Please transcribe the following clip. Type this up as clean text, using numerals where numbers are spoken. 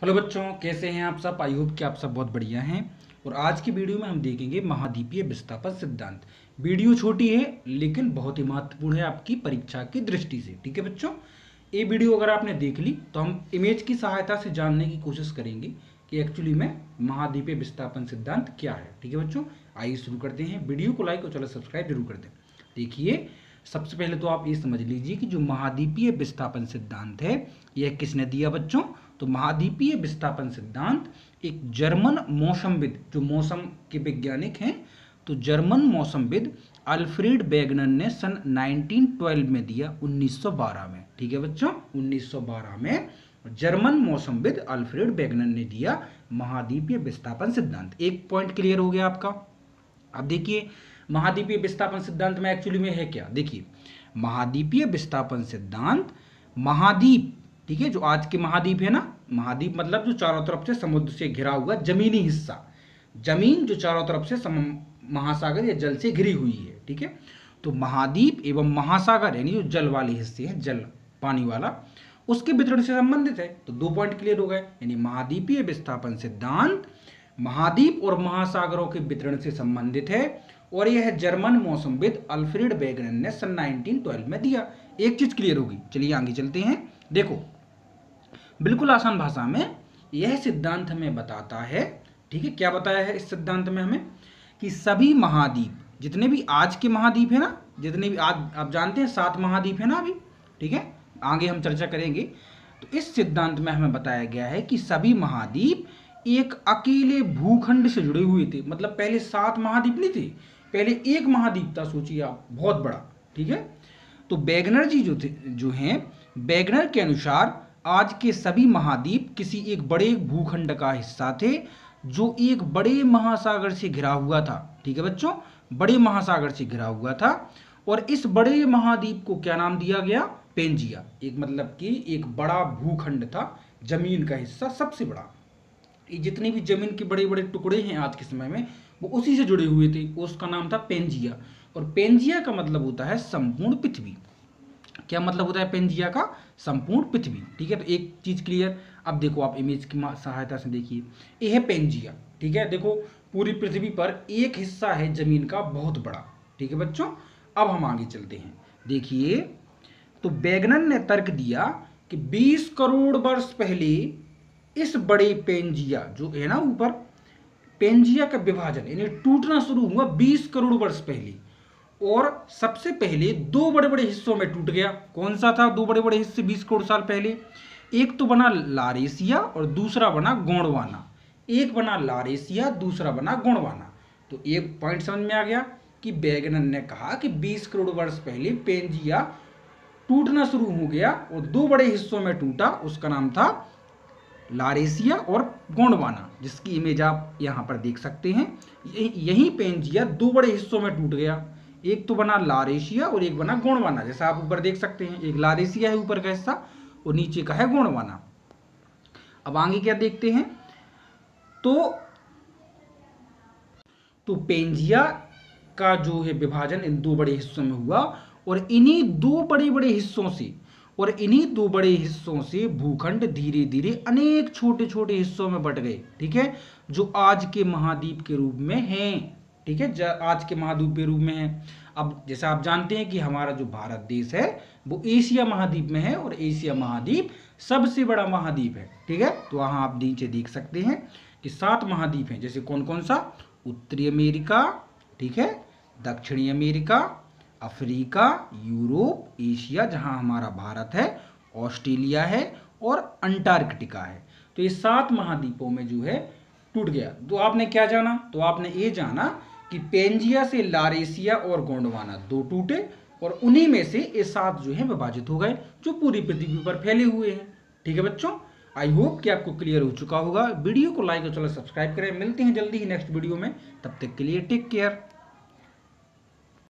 Hello बच्चों, कैसे हैं आप सब। आई होप कि आप सब बहुत बढ़िया हैं। और आज की वीडियो में हम देखेंगे महाद्वीपीय विस्थापन सिद्धांत। वीडियो छोटी है लेकिन बहुत ही महत्वपूर्ण है आपकी परीक्षा की दृष्टि से। ठीक है बच्चों, ये वीडियो अगर आपने देख ली तो हम इमेज की सहायता से जानने की कोशिश करेंगे कि एक्चुअली में महाद्वीपीय विस्थापन सिद्धांत क्या है। ठीक है बच्चों, आइए शुरू करते हैं। वीडियो को लाइक और चलो सब्सक्राइब जरूर कर दें। देखिए, सबसे पहले तो आप ये समझ लीजिए कि जो महाद्वीपीय विस्थापन सिद्धांत है यह किसने दिया बच्चों। तो महाद्वीपीय विस्थापन सिद्धांत एक जर्मन मौसमविद, जो मौसम के वैज्ञानिक हैं, तो जर्मन मौसमविद अल्फ्रेड वेगनर ने सन 1912 में दिया, 1912 में। ठीक है बच्चों, 1912 में जर्मन मौसमविद अल्फ्रेड वेगनर ने दिया महाद्वीपीय विस्थापन सिद्धांत। एक पॉइंट क्लियर हो गया आपका। अब देखिए, महाद्वीपीय विस्थापन सिद्धांत में एक्चुअली में है क्या। देखिए, महाद्वीपीय विस्थापन सिद्धांत महाद्वीप, ठीक है, जो आज के महाद्वीप है ना, महाद्वीप मतलब जो चारों तरफ से समुद्र से घिरा हुआ जमीनी हिस्सा, जमीन जो चारों तरफ से महासागर या जल से घिरी हुई है। ठीक है, तो महाद्वीप एवं महासागर यानी जो जल वाले हिस्से हैं, जल पानी वाला, उसके वितरण से संबंधित है। तो 2 पॉइंट क्लियर हो गए। यानी महाद्वीपीय विस्थापन सिद्धांत महाद्वीप और महासागरों के वितरण से संबंधित है और यह जर्मन मौसमविद अल्फ्रेड वेगनर ने सन 1912 में दिया। एक चीज क्लियर होगी। चलिए आगे चलते हैं। देखो, बिल्कुल आसान भाषा में यह सिद्धांत हमें बताता है, ठीक है, क्या बताया है इस सिद्धांत में हमें, कि सभी महाद्वीप, जितने भी आज के महाद्वीप है ना, जितने भी आज आप जानते हैं 7 महाद्वीप है ना अभी, ठीक है, आगे हम चर्चा करेंगे। तो इस सिद्धांत में हमें बताया गया है कि सभी महाद्वीप एक अकेले भूखंड से जुड़े हुए थे। मतलब पहले 7 महाद्वीप नहीं थे, पहले एक महाद्वीप था, सोचिए आप, बहुत बड़ा। ठीक है, तो वेगनर जी जो हैं, वेगनर के अनुसार आज के सभी महाद्वीप किसी एक बड़े भूखंड का हिस्सा थे जो एक बड़े महासागर से घिरा हुआ था। ठीक है बच्चों, बड़े महासागर से घिरा हुआ था। और इस बड़े महाद्वीप को क्या नाम दिया गया, पेंजिया। एक मतलब कि एक बड़ा भूखंड था, जमीन का हिस्सा सबसे बड़ा। ये जितने भी जमीन के बड़े बड़े टुकड़े हैं आज के समय में, वो उसी से जुड़े हुए थे। उसका नाम था पेंजिया। और पेंजिया का मतलब होता है संपूर्ण पृथ्वी। क्या मतलब होता है पेंजिया का, संपूर्ण पृथ्वी। ठीक है, तो एक चीज क्लियर। अब देखो, आप इमेज की सहायता से देखिए, ये है पेंजिया। ठीक है, देखो पूरी पृथ्वी पर एक हिस्सा है जमीन का बहुत बड़ा। ठीक है बच्चों, अब हम आगे चलते हैं। देखिए, तो वेगनर ने तर्क दिया कि 20 करोड़ वर्ष पहले इस बड़े पेंजिया जो है ना ऊपर, पेंजिया का विभाजन यानी टूटना शुरू हुआ 20 करोड़ वर्ष पहले। और सबसे पहले 2 बड़े बड़े हिस्सों में टूट गया। कौन सा था 2 बड़े बड़े हिस्से 20 करोड़ साल पहले? एक तो बना लारेशिया और दूसरा बना गोंडवाना। एक बना लारेशिया, दूसरा बना गोंडवाना। तो एक पॉइंट समझ में आ गया कि वेगनर ने कहा कि 20 करोड़ वर्ष पहले पेंजिया टूटना शुरू हो गया और 2 बड़े हिस्सों में टूटा। उसका नाम था लारेशिया और गोंडवाना, जिसकी इमेज आप यहाँ पर देख सकते हैं। यही पेंजिया 2 बड़े हिस्सों में टूट गया। एक तो बना लारेशिया और एक बना गोंडवाना, जैसा आप ऊपर देख सकते हैं। एक लारेशिया है ऊपर का हिस्सा और नीचे का है गोंडवाना। अब आगे क्या देखते हैं, तो पेंजिया का जो है विभाजन इन 2 बड़े हिस्सों में हुआ और इन्हीं 2 बड़े बड़े हिस्सों से भूखंड धीरे धीरे अनेक छोटे छोटे हिस्सों में बट गए। ठीक है, जो आज के महाद्वीप के रूप में हैं। ठीक है, आज के महाद्वीप के रूप में है। अब जैसा आप जानते हैं कि हमारा जो भारत देश है वो एशिया महाद्वीप में है और एशिया महाद्वीप सबसे बड़ा महाद्वीप है। ठीक है, तो वहाँ आप नीचे देख सकते हैं कि 7 महाद्वीप हैं। जैसे कौन कौन सा? उत्तरी अमेरिका, ठीक है, दक्षिणी अमेरिका, अफ्रीका, यूरोप, एशिया जहाँ हमारा भारत है, ऑस्ट्रेलिया है और अंटार्कटिका है। तो ये 7 महाद्वीपों में जो है टूट गया। तो आपने क्या जाना? तो आपने ये जाना कि पेंजिया से लारेशिया और गोंडवाना 2 टूटे और उन्हीं में से ये 7 जो है विभाजित हो गए, जो पूरी पृथ्वी पर फैले हुए हैं। ठीक है बच्चों, आई होप कि आपको क्लियर हो चुका होगा। वीडियो को लाइक और चलो सब्सक्राइब करें। मिलते हैं जल्दी ही नेक्स्ट वीडियो में, तब तक के लिए टेक केयर।